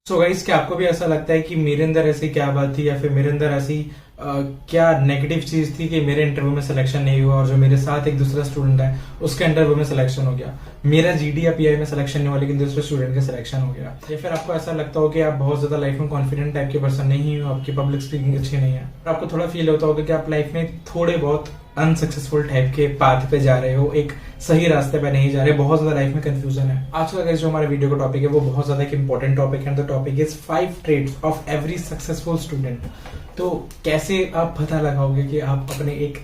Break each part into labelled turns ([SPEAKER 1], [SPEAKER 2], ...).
[SPEAKER 1] So guys, क्या आपको भी ऐसा लगता है कि मेरे अंदर ऐसी क्या बात थी या फिर मेरे अंदर ऐसी क्या नेगेटिव चीज थी कि मेरे इंटरव्यू में सिलेक्शन नहीं हुआ और जो मेरे साथ एक दूसरा स्टूडेंट है उसका इंटरव्यू में सिलेक्शन हो गया। मेरा जीडी या पीआई में सिलेक्शन नहीं हुआ लेकिन दूसरे स्टूडेंट का सिलेक्शन हो गया। या फिर आपको ऐसा लगता हो कि आप बहुत ज्यादा लाइफ में कॉन्फिडेंट टाइप के पर्सन नहीं हो, आपकी पब्लिक स्पीकिंग अच्छी नहीं है, आपको थोड़ा फील होता होगा कि आप लाइफ में थोड़े बहुत अनसक्सेसफुल टाइप के पाथ पे जा रहे हो, एक सही रास्ते पे नहीं जा रहे, बहुत ज्यादा लाइफ में कंफ्यूजन है। आज का जो हमारे वीडियो का टॉपिक है वो बहुत ज्यादा एक इंपॉर्टेंट टॉपिक है। The topic is 5 traits of every successful student. तो कैसे आप पता लगाओगे कि आप अपने एक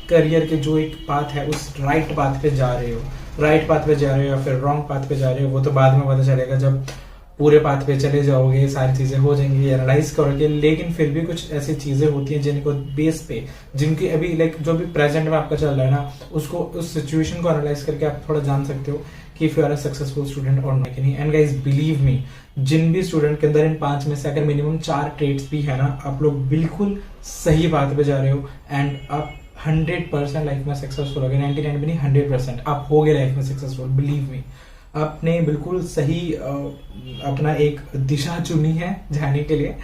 [SPEAKER 1] करियर के जो एक पाथ है उस राइट पाथ पे जा रहे हो, राइट पाथ पे जा रहे हो या फिर रॉन्ग पाथ पे जा रहे हो, वो तो बाद में पता चलेगा जब पूरे पाथ पे चले जाओगे, सारी चीजें हो जाएंगी, एनालाइज करोगे। लेकिन फिर भी कुछ ऐसी चीजें होती हैं जिनको बेस पे, जिनकी अभी जो भी प्रेजेंट में आपका चल रहा है ना, उसको उस सिचुएशन को एनालाइज करके आप थोड़ा जान सकते हो कि if you are a successful student और नहीं। एंड गाइस बिलीव मी, जिन भी स्टूडेंट के अंदर इन 5 में से अगर मिनिमम 4 ट्रेट्स भी है ना, आप लोग बिल्कुल सही बात पे जा रहे हो एंड आप 100% लाइफ में सक्सेसफुल हो गए। 99 भी नहीं, 100% आप हो गए लाइफ में सक्सेसफुल। बिलीव मी, आपने बिल्कुल सही अपना एक दिशा चुनी है जाने के लिए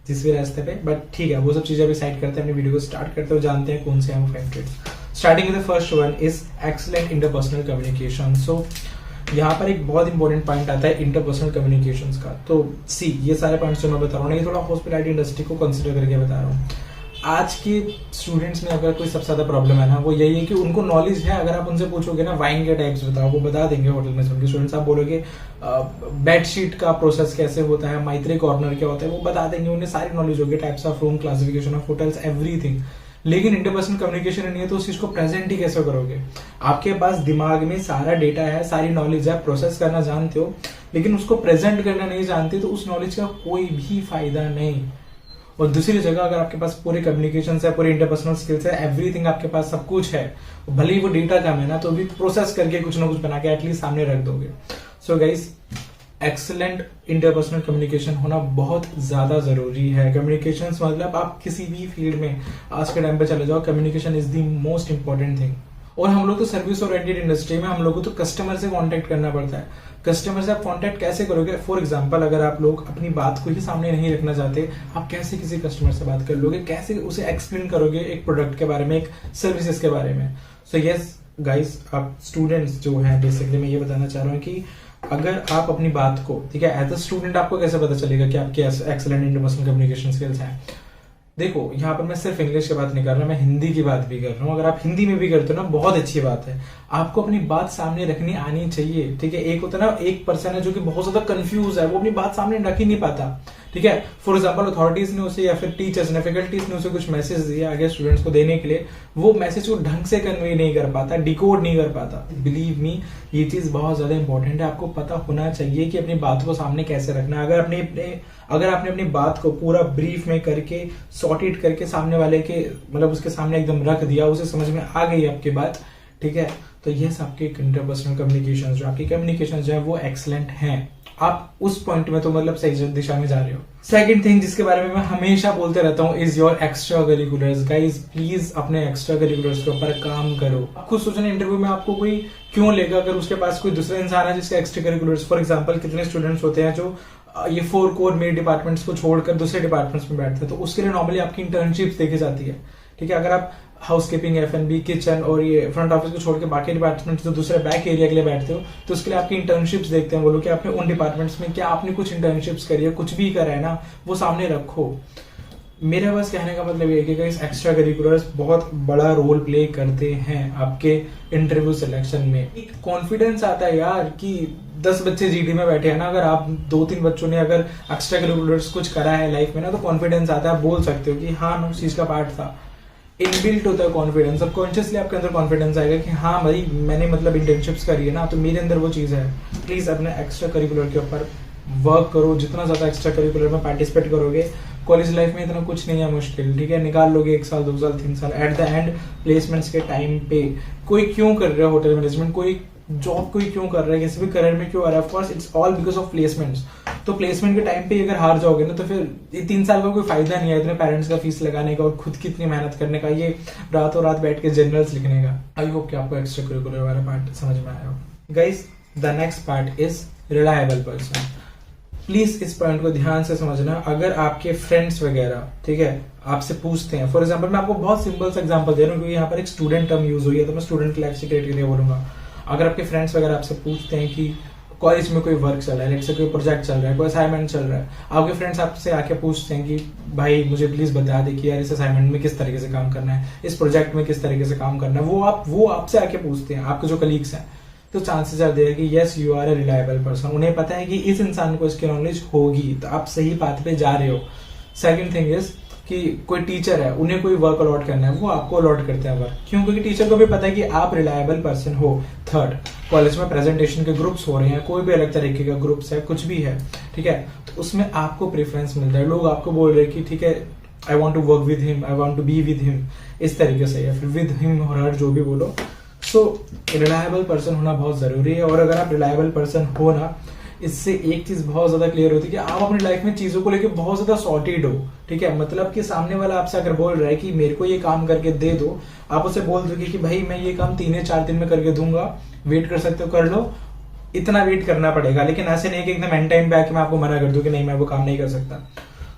[SPEAKER 1] जिस भी रास्ते पे। बट ठीक है, वो सब चीजें अभी साइड करते हैं, अपनी वीडियो को स्टार्ट करते हो, जानते हैं कौन से हैं वो 5 traits. Starting with the first one is excellent interpersonal communication. So यहाँ पर एक बहुत इंपॉर्टेंट पॉइंट आता है इंटरपर्सनल कम्युनिकेशंस का। तो सी, ये सारे पॉइंट्स जो मैं बता रहा हूँ, ये थोड़ा हॉस्पिटैलिटी इंडस्ट्री को कंसिडर करके बता रहा हूँ। आज के स्टूडेंट्स में अगर कोई सबसे ज्यादा प्रॉब्लम है ना, वो यही है कि उनको नॉलेज है। अगर आप उनसे पूछोगे ना वाइन के टाइप्स बताओ, वो बता देंगे होटल में से उनके स्टूडेंट्स। आप बोलोगे बेडशीट का प्रोसेस कैसे होता है, माइत्री कॉर्नर क्या होता है, वो बता देंगे, उन्हें सारी नॉलेज होगी, types of room, classification of hotels, everything. लेकिन इंटरपर्सनल कम्युनिकेशन नहीं है तो उस चीज को प्रेजेंट ही कैसे करोगे? आपके पास दिमाग में सारा डेटा है, सारी नॉलेज है, प्रोसेस करना जानते हो, लेकिन उसको प्रेजेंट करना नहीं जानते तो उस नॉलेज का कोई भी फायदा नहीं। और दूसरी जगह अगर आपके पास पूरे कम्युनिकेशन है, पूरे इंटरपर्सनल स्किल्स है, एवरीथिंग आपके पास सब कुछ है, भले ही वो डेटा कम है ना, तो भी प्रोसेस करके कुछ ना कुछ बना के एटलीस्ट सामने रख दोगे। So guys, excellent interpersonal communication होना बहुत ज्यादा जरूरी है। कम्युनिकेशन मतलब आप किसी भी फील्ड में आज के टाइम पे चले जाओ, communication is the most important thing. और हम लोग तो सर्विस ओरिएंटेड इंडस्ट्री में, हम लोग को तो कस्टमर से कांटेक्ट करना पड़ता है। कस्टमर से आप कांटेक्ट कैसे करोगे? फॉर एग्जांपल, अगर आप लोग अपनी बात को ही सामने नहीं रखना चाहते, आप कैसे किसी कस्टमर से बात कर लोगे? कैसे उसे एक्सप्लेन करोगे एक प्रोडक्ट के बारे में, एक सर्विसेज के बारे में? सो यस गाइस, आप स्टूडेंट्स जो हैं, बेसिकली मैं ये बताना चाह रहा हूँ कि अगर आप अपनी बात को, ठीक है, एज अ स्टूडेंट आपको कैसे पता चलेगा कि आपके एक्सीलेंट इंटरपर्सनल कम्युनिकेशन स्किल्स हैं? देखो, यहाँ पर मैं सिर्फ इंग्लिश की बात नहीं कर रहा, मैं हिंदी की बात भी कर रहा हूँ। अगर आप हिंदी में भी करते हो ना, बहुत अच्छी बात है। आपको अपनी बात सामने रखनी आनी चाहिए, ठीक है। एक होता है ना, एक पर्सन है जो कि बहुत ज्यादा कंफ्यूज है, वो अपनी बात सामने रख ही नहीं पाता, ठीक है। फॉर एग्जाम्पल, अथॉरिटीज ने उसे या फिर टीचर्स ने, फैकल्टीज ने उसे कुछ मैसेज दिया आगे स्टूडेंट्स को देने के लिए, वो मैसेज को ढंग से कन्वे नहीं कर पाता, डिकोड नहीं कर पाता। बिलीव मी, ये चीज बहुत ज्यादा इंपॉर्टेंट है। आपको पता होना चाहिए कि अपनी बात को सामने कैसे रखना है। अगर आपने अपनी बात को पूरा ब्रीफ में करके, सॉर्टेड करके सामने वाले के, मतलब उसके सामने एकदम रख दिया, उसे समझ में आ गई आपकी बात, ठीक है, तो ये आपके इंटरपर्सनल कम्युनिकेशन, जो आपकी कम्युनिकेशन जो है वो एक्सीलेंट हैं। आप उस पॉइंट में तो मतलब सही दिशा में जा रहे हो। सेकंड थिंग जिसके बारे में मैं हमेशा बोलते रहता हूँ is your extra curriculars. Guys please अपने एक्स्ट्रा करिकुलर्स के ऊपर काम करो। खुद सोचना, इंटरव्यू में आपको कोई क्यों लेगा अगर उसके पास कोई दूसरा इंसान है जिसका एक्स्ट्रा करिकुलर्स। फॉर एग्जाम्पल, कितने स्टूडेंट्स होते हैं जो ये 4 कोर मेन डिपार्टमेंट्स को छोड़कर दूसरे डिपार्टमेंट्स में बैठते हैं, तो उसके लिए नॉर्मली आपकी इंटर्नशिप्स देखी जाती है, ठीक है। अगर आप हाउसकीपिंग, F&B, किचन और ये फ्रंट ऑफिस को छोड़ के बाकी डिपार्टमेंट्स जो दूसरे बैक एरिया के लिए बैठते हो, तो उसके लिए आपकी इंटर्नशिप्स देखते हैं वो लोग कि आपने उन डिपार्टमेंट्स में क्या आपने कुछ इंटर्नशिप्स करी है, कुछ भी करा है ना, वो सामने रखो। मेरा बस कहने का मतलब ये है कि इस एक्स्ट्रा करिकुलर्स बहुत बड़ा रोल प्ले करते हैं आपके इंटरव्यू सिलेक्शन में। एक कॉन्फिडेंस आता है यार कि 10 बच्चे जीडी में बैठे हैं ना, अगर आप 2-3 बच्चों ने अगर एक्स्ट्रा करिकुलर्स कुछ करा है लाइफ में ना, तो कॉन्फिडेंस आता है, बोल सकते हो कि हाँ मैं उस चीज का पार्ट था। इनबिल्ट होता है कॉन्फिडेंस, सबकॉन्शियसली आपके अंदर कॉन्फिडेंस आएगा कि हाँ भाई मैंने मतलब इंटर्नशिप्स करी है ना, तो मेरे अंदर वो चीज है। प्लीज अपने एक्स्ट्रा करिकुलर के ऊपर वर्क करो। जितना ज्यादा एक्स्ट्रा करिकुलर में पार्टिसिपेट करोगे, कॉलेज लाइफ में इतना कुछ नहीं है मुश्किल, ठीक है, निकाल लोगे 1 साल 2 साल 3 साल। एट द एंड प्लेसमेंट्स के टाइम पे कोई क्यों कर रहा है होटल मैनेजमेंट, कोई जॉब कोई क्यों कर रहा है, किसी भी करियर में क्यों आ रहा है, of course it's all because of placements. तो प्लेसमेंट के टाइम पे अगर हार जाओगे ना, तो फिर ये 3 साल का कोई फायदा नहीं है इतने पेरेंट्स का फीस लगाने का और खुद की इतनी मेहनत करने का, ये रातों रात बैठ के जनरल्स लिखने का। आई होप कि आपको एक्स्ट्रा करिकुलर वाला पार्ट समझ में आया हो। Guys, the next part is reliable person. Please इस पॉइंट को ध्यान से समझना। अगर आपके फ्रेंड्स वगैरह, ठीक है, आपसे पूछते हैं, फॉर एग्जांपल मैं आपको बहुत सिंपल सा एग्जांपल दे रहा हूँ क्योंकि यहाँ पर एक स्टूडेंट टर्म यूज हुई है, तो मैं स्टूडेंट के क्रिएट के लिए बोलूंगा। अगर आपके फ्रेंड्स वगैरह आपसे पूछते हैं कि कॉलेज में कोई वर्क चल रहा है, लेट्स से कोई प्रोजेक्ट चल रहा है, कोई असाइनमेंट चल रहा है, आपके फ्रेंड्स आपसे आके पूछते हैं कि भाई मुझे प्लीज बता दे कि यार इस असाइनमेंट में किस तरीके से काम करना है, इस प्रोजेक्ट में किस तरीके से काम करना है, वो आपसे आके पूछते हैं, आपके जो कलीग्स हैं, तो चांसेस आर देयर कि yes you are a reliable person. उन्हें पता है कि इस इंसान को इसकी नॉलेज होगी, तो आप सही पाथ पे जा रहे हो। सेकंड थिंग इज कि कोई टीचर है, उन्हें कोई वर्क अलॉट करना है, वो आपको अलॉट करते हैं वर्क। क्यों? क्योंकि टीचर को भी पता है कि आप रिलायबल पर्सन हो। थर्ड, कॉलेज में प्रेजेंटेशन के ग्रुप्स हो रहे हैं, कोई भी अलग तरीके का ग्रुप्स है, कुछ भी है, ठीक है, तो उसमें आपको प्रेफरेंस मिलता है। लोग आपको बोल रहे हैं कि ठीक है, I want to work with him, I want to be with him, इस तरीके से, या फिर विद हिम और हर, जो भी बोलो। सो रिलायबल पर्सन होना बहुत जरूरी है। और अगर आप रिलायबल पर्सन हो ना, इससे एक चीज बहुत ज्यादा क्लियर होती है कि आप अपनी लाइफ में चीजों को लेकर बहुत ज्यादा सॉर्टेड हो, ठीक है। मतलब कि सामने वाला आपसे अगर बोल रहा है कि मेरे को ये काम करके दे दो, आप उसे बोल दोगे कि भाई मैं ये काम 3 या 4 दिन में करके दूंगा, वेट कर सकते हो कर लो, इतना वेट करना पड़ेगा। लेकिन ऐसे नहीं कि एकदम एंड टाइम पे आके मैं आपको मना कर दूं कि नहीं मैं वो काम नहीं कर सकता।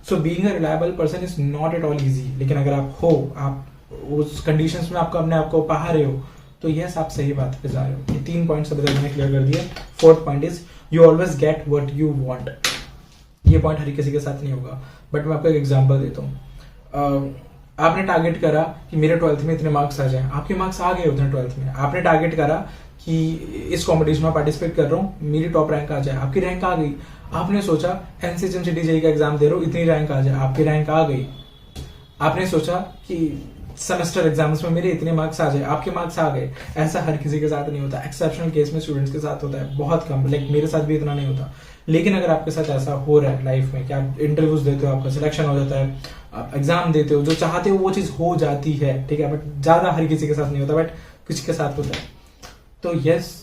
[SPEAKER 1] So being a reliable person is not at all easy. लेकिन अगर आप हो, आप उस कंडीशंस में आपको अपने आप को पा रहे हो, तो यस आप सही बात पे जा रहे हो। ये 3 पॉइंट्स अभी तक मैंने क्लियर कर दिए। Fourth point is you always get what you want. ये पॉइंट हर किसी के साथ नहीं होगा, बट मैं आपको एक एग्जांपल देता हूँ। आपने टारगेट करा कि मेरे 12th में इतने मार्क्स आ जाएं, आपके मार्क्स आ गए होते हैं 12th में। आपने टारगेट करा कि इस कॉम्पिटिशन में पार्टिसिपेट कर रहा हूँ, मेरी टॉप रैंक आ जाए, आपकी रैंक आ गई। आपने सोचा एनसीएचएम जेईई का एग्जाम दे रहा हूँ, इतनी रैंक आ जाए, आपकी रैंक आ गई। आपने सोचा कि सेमेस्टर एग्जाम्स में मेरे इतने मार्क्स आ जाए, आपके मार्क्स आ गए। ऐसा हर किसी के साथ नहीं होता, एक्सेप्शनल केस में स्टूडेंट्स के साथ होता है, बहुत कम, लाइक मेरे साथ भी इतना नहीं होता। लेकिन अगर आपके साथ ऐसा हो रहा है लाइफ में कि आप इंटरव्यूज देते हो, आपका सिलेक्शन हो जाता है, आप एग्जाम देते हो, जो चाहते हो वो चीज हो जाती है, ठीक है, बट ज्यादा हर किसी के साथ नहीं होता, बट कुछ के साथ होता है, तो यस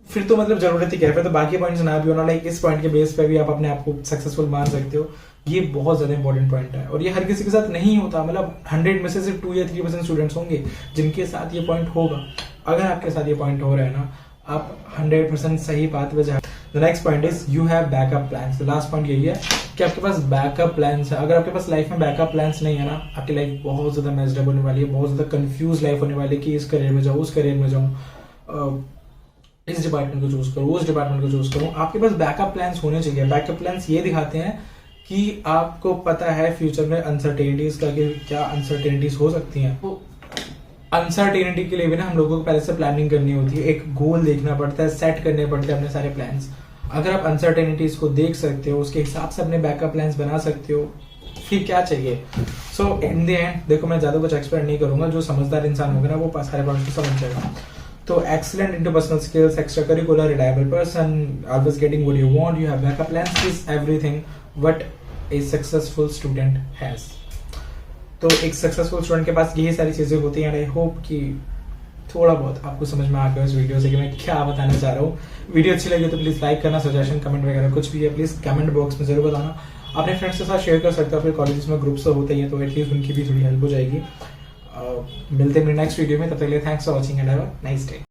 [SPEAKER 1] फिर तो मतलब जरूरत ही क्या है, फिर तो बाकी पॉइंट्स ना भी होना, लाइक इस पॉइंट के बेस पे भी आप अपने आप को सक्सेसफुल मान सकते हो। ये बहुत ज्यादा इंपॉर्टेंट पॉइंट है और ये हर किसी के साथ नहीं होता। मतलब 100 में से सिर्फ 2 या 3% स्टूडेंट्स होंगे जिनके साथ ये पॉइंट होगा। अगर आपके साथ ये पॉइंट हो रहा है ना, आप 100% सही बात पे जा। The next point is you have backup plans. Last point यही है कि आपके पास बैकअप प्लान्स है। अगर आपके पास लाइफ में बैकअप प्लान्स नहीं है ना, आपकी लाइफ बहुत ज्यादा मेस्ड अप होने वाली है, बहुत ज्यादा कंफ्यूज लाइफ होने वाली है कि इस करियर में जाऊँ, उस करियर में जाऊँ, इस डिपार्टमेंट को चूज करूँ, उस डिपार्टमेंट को चूज करूँ। आपके पास बैकअप प्लान्स होने चाहिए। बैकअप प्लान्स ये दिखाते हैं कि आपको पता है फ्यूचर में अनसर्टेनिटीज का, कि क्या अनसर्टेनिटीज हो सकती हैं। तो अनसर्टेनिटी के लिए भी ना हम लोगों को पहले से प्लानिंग करनी होती है, एक गोल देखना पड़ता है, सेट करने पड़ते हैं अपने सारे प्लान्स। अगर आप अनसर्टेनिटीज को देख सकते हो, उसके हिसाब से अपने बैकअप प्लान्स बना सकते हो, फिर क्या चाहिए। सो इन द एंड देखो, मैं ज्यादा कुछ एक्सप्लेन नहीं करूंगा, जो समझदार इंसान होगा ना वो सारे पॉइंट्स को समझ जाएगा। तो excellent interpersonal skills, extracurricular, reliable person, always getting what you want, you have backup plans is everything what a successful student has. तो एक सक्सेसफुल स्टूडेंट के पास यही सारी चीजें होती हैं। आई होप कि थोड़ा बहुत आपको समझ में आ गया इस वीडियो से कि मैं क्या बताना चाह रहा हूँ। वीडियो अच्छी लगी तो प्लीज लाइक करना, सजेशन कमेंट वगैरह कुछ भी है प्लीज कमेंट बॉक्स में जरूर बताना। अपने फ्रेंड्स के साथ शेयर कर सकते हो, फिर कॉलेजेस में ग्रुप्स होते हैं तो एटलीस्ट उनकी भी थोड़ी हेल्प हो जाएगी। मिलते हैं नेक्स्ट वीडियो में, तब तक के लिए thanks for watching and have a nice day.